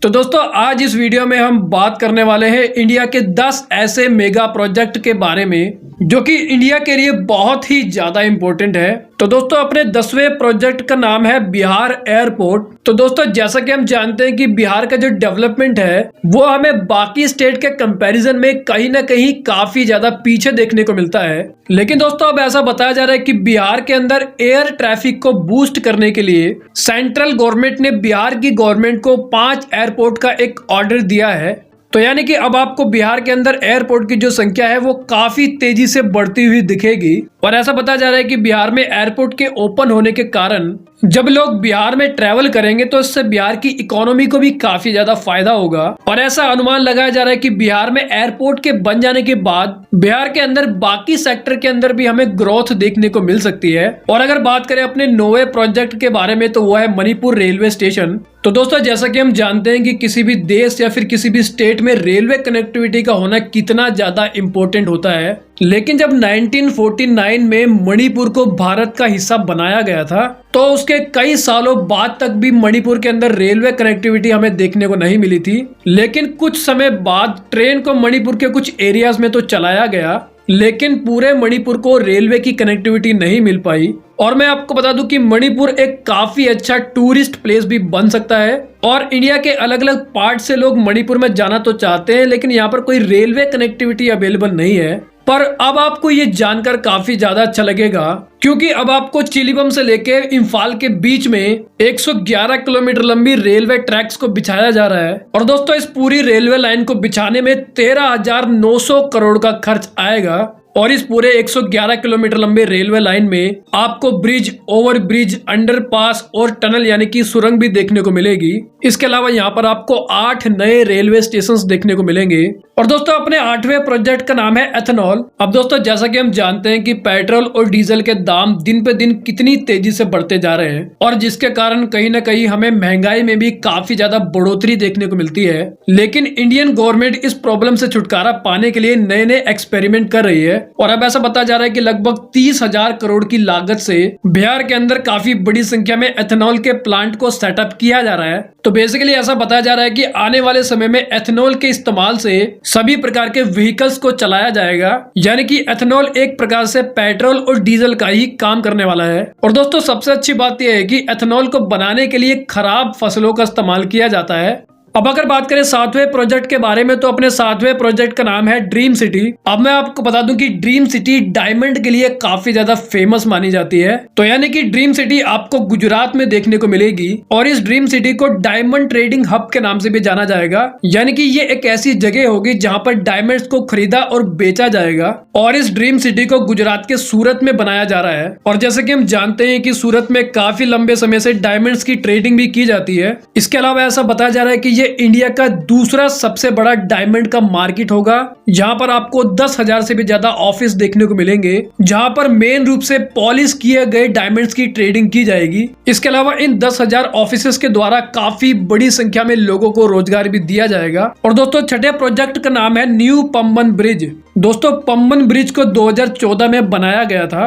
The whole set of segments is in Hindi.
तो दोस्तों आज इस वीडियो में हम बात करने वाले हैं इंडिया के 10 ऐसे मेगा प्रोजेक्ट के बारे में जो कि इंडिया के लिए बहुत ही ज्यादा इंपॉर्टेंट है। तो दोस्तों अपने 10वें प्रोजेक्ट का नाम है बिहार एयरपोर्ट। तो दोस्तों जैसा कि हम जानते हैं कि बिहार का जो डेवलपमेंट है वो हमें बाकी स्टेट के कंपैरिजन में कहीं ना कहीं काफी ज्यादा पीछे देखने को मिलता है। लेकिन दोस्तों अब ऐसा बताया जा रहा है कि बिहार के अंदर एयर ट्रैफिक को बूस्ट करने के लिए सेंट्रल गवर्नमेंट ने बिहार की गवर्नमेंट को 5 एयरपोर्ट का एक ऑर्डर दिया है। तो यानी कि अब आपको बिहार के अंदर एयरपोर्ट की जो संख्या है वो काफी तेजी से बढ़ती हुई दिखेगी। और ऐसा बताया जा रहा है कि बिहार में एयरपोर्ट के ओपन होने के कारण जब लोग बिहार में ट्रैवल करेंगे तो इससे बिहार की इकोनॉमी को भी काफी ज्यादा फायदा होगा। और ऐसा अनुमान लगाया जा रहा है कि बिहार में एयरपोर्ट के बन जाने के बाद बिहार के अंदर बाकी सेक्टर के अंदर भी हमें ग्रोथ देखने को मिल सकती है। और अगर बात करें अपने 9वें प्रोजेक्ट के बारे में तो वो है मणिपुर रेलवे स्टेशन। तो दोस्तों जैसा कि हम जानते हैं कि किसी भी देश या फिर किसी भी स्टेट में रेलवे कनेक्टिविटी का होना कितना ज्यादा इंपॉर्टेंट होता है। लेकिन जब 1949 में मणिपुर को भारत का हिस्सा बनाया गया था तो उसके कई सालों बाद तक भी मणिपुर के अंदर रेलवे कनेक्टिविटी हमें देखने को नहीं मिली थी। लेकिन कुछ समय बाद ट्रेन को मणिपुर के कुछ एरियाज में तो चलाया गया लेकिन पूरे मणिपुर को रेलवे की कनेक्टिविटी नहीं मिल पाई। और मैं आपको बता दूं कि मणिपुर एक काफी अच्छा टूरिस्ट प्लेस भी बन सकता है और इंडिया के अलग अलग पार्ट से लोग मणिपुर में जाना तो चाहते हैं लेकिन यहाँ पर कोई रेलवे कनेक्टिविटी अवेलेबल नहीं है। पर अब आपको ये जानकर काफी ज्यादा अच्छा लगेगा क्योंकि अब आपको चिलीबम से लेकर इम्फाल के बीच में 111 किलोमीटर लंबी रेलवे ट्रैक्स को बिछाया जा रहा है। और दोस्तों इस पूरी रेलवे लाइन को बिछाने में 13,900 करोड़ का खर्च आएगा। और इस पूरे 111 किलोमीटर लंबे रेलवे लाइन में आपको ब्रिज, ओवर ब्रिज, अंडरपास और टनल यानी कि सुरंग भी देखने को मिलेगी। इसके अलावा यहाँ पर आपको 8 नए रेलवे स्टेशन देखने को मिलेंगे। और दोस्तों अपने 8वें प्रोजेक्ट का नाम है एथेनॉल। अब दोस्तों जैसा कि हम जानते हैं कि पेट्रोल और डीजल के दाम दिन पे दिन कितनी तेजी से बढ़ते जा रहे हैं और जिसके कारण कहीं ना कहीं हमें महंगाई में भी काफी ज्यादा बढ़ोतरी देखने को मिलती है। लेकिन इंडियन गवर्नमेंट इस प्रॉब्लम से छुटकारा पाने के लिए नए नए एक्सपेरिमेंट कर रही है। और अब ऐसा बताया जा रहा है कि लगभग 30,000 करोड़ की लागत से बिहार के अंदर काफी बड़ी संख्या में एथेनॉल के प्लांट को सेटअप किया जा रहा है। तो बेसिकली ऐसा बताया जा रहा है कि आने वाले समय में एथेनॉल के इस्तेमाल से सभी प्रकार के व्हीकल्स को चलाया जाएगा। यानी कि एथेनॉल एक प्रकार से पेट्रोल और डीजल का ही काम करने वाला है। और दोस्तों सबसे अच्छी बात यह है कि एथेनॉल को बनाने के लिए खराब फसलों का इस्तेमाल किया जाता है। अब अगर बात करें 7वें प्रोजेक्ट के बारे में तो अपने 7वें प्रोजेक्ट का नाम है ड्रीम सिटी। अब मैं आपको बता दूं कि ड्रीम सिटी डायमंड के लिए काफी ज्यादा फेमस मानी जाती है। तो यानी कि ड्रीम सिटी आपको गुजरात में देखने को मिलेगी और इस ड्रीम सिटी को डायमंड ट्रेडिंग हब के नाम से भी जाना जाएगा। यानी कि ये एक ऐसी जगह होगी जहां पर डायमंड्स को खरीदा और बेचा जाएगा। और इस ड्रीम सिटी को गुजरात के सूरत में बनाया जा रहा है। और जैसे कि हम जानते हैं कि सूरत में काफी लंबे समय से डायमंड्स की ट्रेडिंग भी की जाती है। इसके अलावा ऐसा बताया जा रहा है कि ये इंडिया का दूसरा सबसे बड़ा डायमंड का मार्केट होगा। यहाँ पर आपको 10,000 से भी ज्यादा ऑफिस देखने को मिलेंगे जहाँ पर मेन रूप से पॉलिश किए गए डायमंड्स की ट्रेडिंग की जाएगी। इसके अलावा इन 10,000 ऑफिसेस के द्वारा काफी बड़ी संख्या में लोगों को रोजगार भी दिया जाएगा। और दोस्तों छठे प्रोजेक्ट का नाम है न्यू पंबन ब्रिज। दोस्तों पंबन ब्रिज को 2014 में बनाया गया था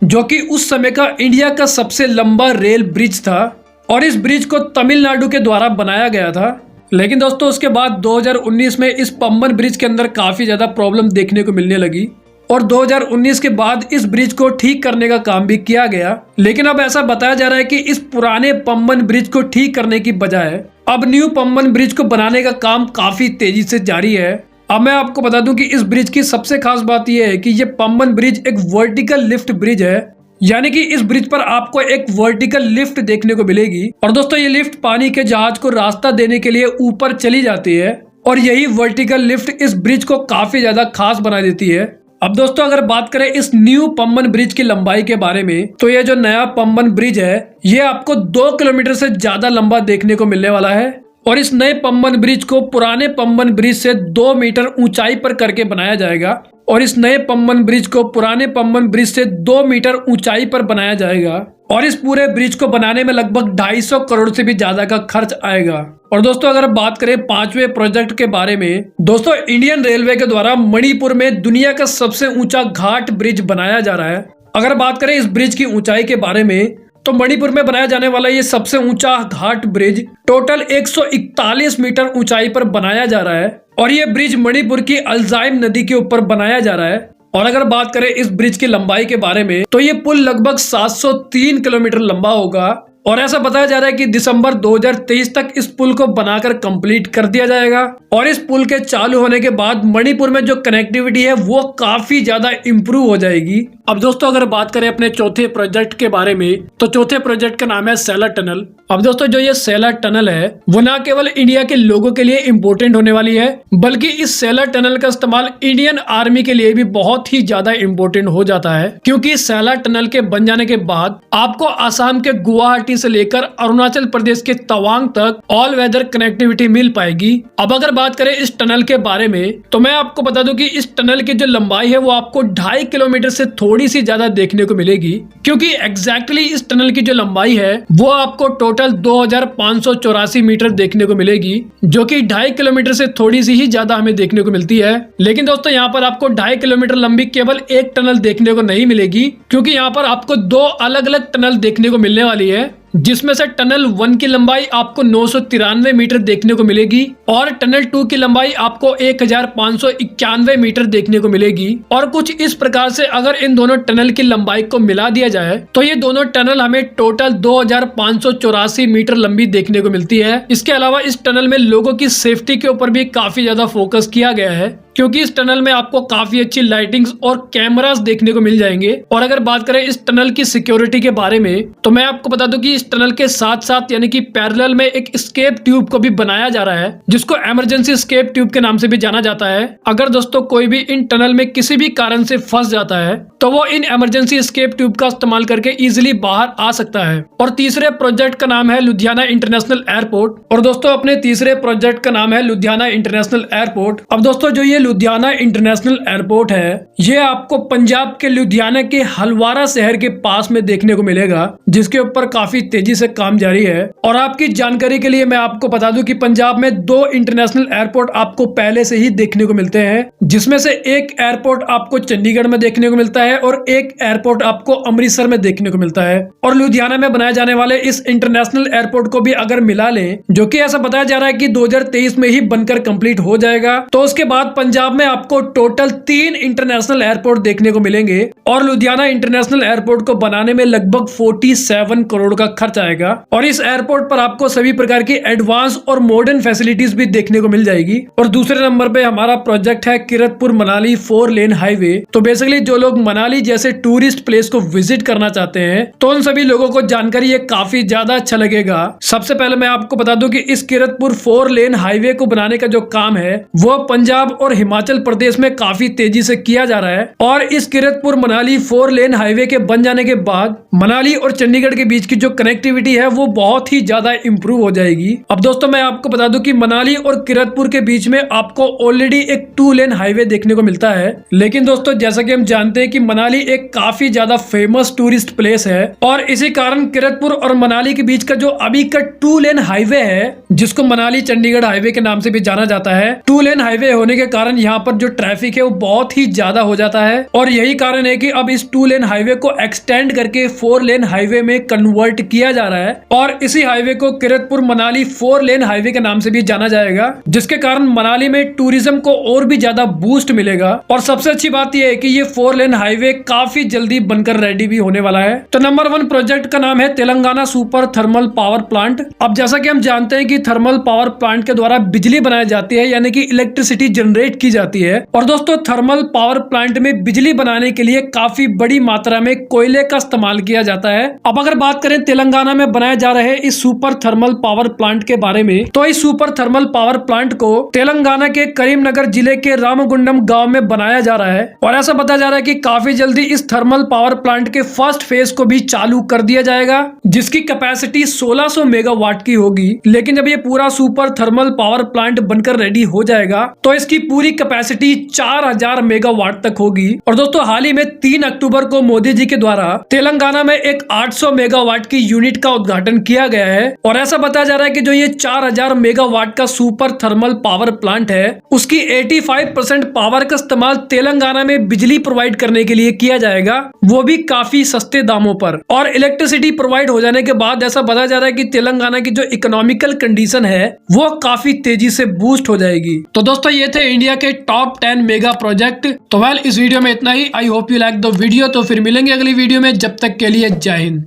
जो कि उस समय का इंडिया का सबसे लंबा रेल ब्रिज था। और इस ब्रिज को तमिलनाडु के द्वारा बनाया गया था। लेकिन दोस्तों उसके बाद 2019 में इस पंबन ब्रिज के अंदर काफी ज्यादा प्रॉब्लम देखने को मिलने लगी और 2019 के बाद इस ब्रिज को ठीक करने का काम भी किया गया। लेकिन अब ऐसा बताया जा रहा है कि इस पुराने पंबन ब्रिज को ठीक करने की बजाय अब न्यू पंबन ब्रिज को बनाने का काम काफी तेजी से जारी है। अब मैं आपको बता दूं कि इस ब्रिज की सबसे खास बात यह है कि ये पंबन ब्रिज एक वर्टिकल लिफ्ट ब्रिज है। यानी कि इस ब्रिज पर आपको एक वर्टिकल लिफ्ट देखने को मिलेगी। और दोस्तों ये लिफ्ट पानी के जहाज को रास्ता देने के लिए ऊपर चली जाती है और यही वर्टिकल लिफ्ट इस ब्रिज को काफी ज्यादा खास बना देती है। अब दोस्तों अगर बात करें इस न्यू पंबन ब्रिज की लंबाई के बारे में तो ये जो नया पंबन ब्रिज है ये आपको 2 किलोमीटर से ज्यादा लंबा देखने को मिलने वाला है। और इस नए पंबन ब्रिज को पुराने पंबन ब्रिज से 2 मीटर ऊंचाई पर करके बनाया जाएगा। और इस नए पंबन ब्रिज को पुराने पंबन ब्रिज से 2 मीटर ऊंचाई पर बनाया जाएगा। और इस पूरे ब्रिज को बनाने में लगभग 250 करोड़ से भी ज्यादा का खर्च आएगा। और दोस्तों अगर बात करें 5वें प्रोजेक्ट के बारे में दोस्तों इंडियन रेलवे के द्वारा मणिपुर में दुनिया का सबसे ऊंचा घाट ब्रिज बनाया जा रहा है। अगर बात करें इस ब्रिज की ऊंचाई के बारे में तो मणिपुर में बनाया जाने वाला ये सबसे ऊंचा घाट ब्रिज टोटल 141 मीटर ऊंचाई पर बनाया जा रहा है और ये ब्रिज मणिपुर की अल्जाइम नदी के ऊपर बनाया जा रहा है। और अगर बात करें इस ब्रिज की लंबाई के बारे में तो ये पुल लगभग 703 किलोमीटर लंबा होगा और ऐसा बताया जा रहा है कि दिसंबर 2023 तक इस पुल को बनाकर कंप्लीट कर दिया जाएगा और इस पुल के चालू होने के बाद मणिपुर में जो कनेक्टिविटी है वो काफी ज्यादा इंप्रूव हो जाएगी। अब दोस्तों अगर बात करें अपने चौथे प्रोजेक्ट के बारे में तो चौथे प्रोजेक्ट का नाम है सेलर टनल। अब दोस्तों जो ये सेलर टनल है वो न केवल इंडिया के लोगों के लिए इम्पोर्टेंट होने वाली है बल्कि इस सेलर टनल का इस्तेमाल इंडियन आर्मी के लिए भी बहुत ही ज्यादा इम्पोर्टेंट हो जाता है, क्योंकि सेलर टनल के बन जाने के बाद आपको आसाम के गुवाहाटी से लेकर अरुणाचल प्रदेश के तवांग तक ऑल वेदर कनेक्टिविटी मिल पाएगी। अब अगर बात करें इस टनल के बारे में तो मैं आपको बता दूं कि इस टनल की जो लंबाई है वो आपको 2.5 किलोमीटर से थोड़ी सी ज्यादा देखने को मिलेगी, क्योंकि एग्जैक्टली इस टनल की जो लंबाई है वो आपको टोटल 2584 मीटर देखने को मिलेगी, जो कि 2.5 किलोमीटर से थोड़ी सी ही ज्यादा हमें देखने को मिलती है। लेकिन दोस्तों यहाँ पर आपको 2.5 किलोमीटर लंबी केवल एक टनल देखने को नहीं मिलेगी, क्योंकि यहाँ पर आपको 2 अलग अलग टनल देखने को मिलने वाली है, जिसमें से टनल 1 की लंबाई आपको 993 मीटर देखने को मिलेगी और टनल 2 की लंबाई आपको 1591 मीटर देखने को मिलेगी। और कुछ इस प्रकार से अगर इन दोनों टनल की लंबाई को मिला दिया जाए तो ये दोनों टनल हमें टोटल 2584 मीटर लंबी देखने को मिलती है। इसके अलावा इस टनल में लोगों की सेफ्टी के ऊपर भी काफी ज्यादा फोकस किया गया है, क्योंकि इस टनल में आपको काफी अच्छी लाइटिंग्स और कैमरास देखने को मिल जाएंगे। और अगर बात करें इस टनल की सिक्योरिटी के बारे में तो मैं आपको बता दूं कि इस टनल के साथ साथ यानी कि पैरेलल में एक एस्केप ट्यूब को भी बनाया जा रहा है, जिसको इमरजेंसी एस्केप ट्यूब के नाम से भी जाना जाता है। अगर दोस्तों कोई भी इन टनल में किसी भी कारण से फंस जाता है तो वो इन इमरजेंसी एस्केप ट्यूब का इस्तेमाल करके इजिली बाहर आ सकता है। और तीसरे प्रोजेक्ट का नाम है लुधियाना इंटरनेशनल एयरपोर्ट। और दोस्तों अपने तीसरे प्रोजेक्ट का नाम है लुधियाना इंटरनेशनल एयरपोर्ट। अब दोस्तों जो ये लुधियाना इंटरनेशनल एयरपोर्ट है ये आपको पंजाब के लुधियाना के हलवारा शहर के पास में देखने को मिलेगा, जिसके ऊपर काफी तेजी से काम जारी है। और आपकी जानकारी के लिए मैं आपको बता दूं कि पंजाब में 2 इंटरनेशनल एयरपोर्ट आपको पहले से ही देखने को मिलते हैं, जिसमें से एक एयरपोर्ट आपको चंडीगढ़ में देखने को मिलता है और एक एयरपोर्ट आपको अमृतसर में देखने को मिलता है। और लुधियाना में बनाए जाने वाले इस इंटरनेशनल एयरपोर्ट को भी अगर मिला लें, जो कि ऐसा बताया जा रहा है कि 2023 में ही बनकर कंप्लीट हो जाएगा, तो उसके बाद पंजाब में आपको टोटल 3 इंटरनेशनल एयरपोर्ट देखने को मिलेंगे। और लुधियाना इंटरनेशनल एयरपोर्ट को बनाने में लगभग 47 करोड़ का खर्च आएगा। और इस एयरपोर्ट पर आपको सभी प्रकार की एडवांस और मॉडर्न फैसिलिटीज भी देखने को मिल जाएगी। और दूसरे नंबर पे हमारा प्रोजेक्ट है किरतपुर मनाली 4 लेन हाईवे। तो बेसिकली जो लोग मनाली जैसे टूरिस्ट प्लेस को विजिट करना चाहते हैं तो उन सभी लोगों को जानकारी ये काफी ज्यादा अच्छा लगेगा। सबसे पहले मैं आपको बता दूं कि इस किरतपुर 4 लेन हाईवे को बनाने का जो काम है वो पंजाब और हिमाचल प्रदेश में काफी तेजी से किया जा रहा है। और इस किरतपुर मनाली 4 लेन हाईवे के बन जाने के बाद मनाली और चंडीगढ़ के बीच की जो कनेक्टिविटी है वो बहुत ही ज्यादा इंप्रूव हो जाएगी। अब दोस्तों मैं आपको बता दूं कि मनाली और किरतपुर के बीच में आपको ऑलरेडी एक 2 लेन हाईवे देखने को मिलता है, लेकिन दोस्तों जैसा कि हम जानते हैं कि मनाली एक काफी ज्यादा फेमस टूरिस्ट प्लेस है और इसी कारण किरतपुर और मनाली के बीच का जो अभी का 2 लेन हाईवे है, जिसको मनाली चंडीगढ़ हाईवे के नाम से भी जाना जाता है, 2 लेन हाईवे होने के कारण यहाँ पर जो ट्रैफिक है वो बहुत ही ज्यादा हो जाता है। और यही कारण है कि अब इस 2 लेन हाईवे को एक्सटेंड करके 4 लेन हाईवे में कन्वर्ट किया जा रहा है और इसी हाईवे को किरतपुर मनाली 4 लेन हाईवे के नाम से भी जाना जाएगा, जिसके कारण मनाली में टूरिज्म को और भी ज्यादा बूस्ट मिलेगा। और सबसे अच्छी बात यह है कि ये 4 लेन हाईवे काफी जल्दी बनकर रेडी भी होने वाला है। तो नंबर 1 प्रोजेक्ट का नाम है Telangana super thermal power plant. अब जैसा कि हम जानते हैं कि थर्मल पावर प्लांट के द्वारा बिजली बनाई जाती है, यानी कि इलेक्ट्रिसिटी जनरेट की जाती है। और दोस्तों थर्मल पावर प्लांट में बिजली बनाने के लिए काफी बड़ी मात्रा में कोयले का इस्तेमाल किया जाता है। अब अगर बात करें तेलंगाना में बनाए जा रहे इस सुपर थर्मल पावर प्लांट के बारे में, तो इस सुपर थर्मल पावर प्लांट को तेलंगाना के करीमनगर जिले के रामगुंडम गांव में बनाया जा रहा है। और ऐसा बताया जा रहा है कि काफी जल्दी इस थर्मल पावर प्लांट के फर्स्ट फेज को भी चालू कर दिया जाएगा, जिसकी कैपेसिटी 1600 मेगावाट की होगी। लेकिन जब ये पूरा सुपर थर्मल पावर प्लांट बनकर रेडी हो जाएगा तो इसकी पूरी पूरी कैपेसिटी 4000 मेगावाट तक होगी। और दोस्तों हाल ही में 3 अक्टूबर को मोदी जी के द्वारा तेलंगाना में एक 800 मेगावाट की यूनिट का उद्घाटन किया गया है और ऐसा बताया जा रहा है कि जो ये 4000 मेगावाट का सुपर थर्मल पावर प्लांट है उसकी 85% पावर का इस्तेमाल तेलंगाना में बिजली प्रोवाइड करने के लिए किया जाएगा, वो भी काफी सस्ते दामों पर। और इलेक्ट्रिसिटी प्रोवाइड हो जाने के बाद ऐसा बताया जा रहा है कि तेलंगाना की जो इकोनॉमिकल कंडीशन है वो काफी तेजी से बूस्ट हो जाएगी। तो दोस्तों ये थे इंडिया के टॉप 10 मेगा प्रोजेक्ट। तो वेल इस वीडियो में इतना ही। I hope you like the video. तो फिर मिलेंगे अगली वीडियो में, जब तक के लिए जय हिंद।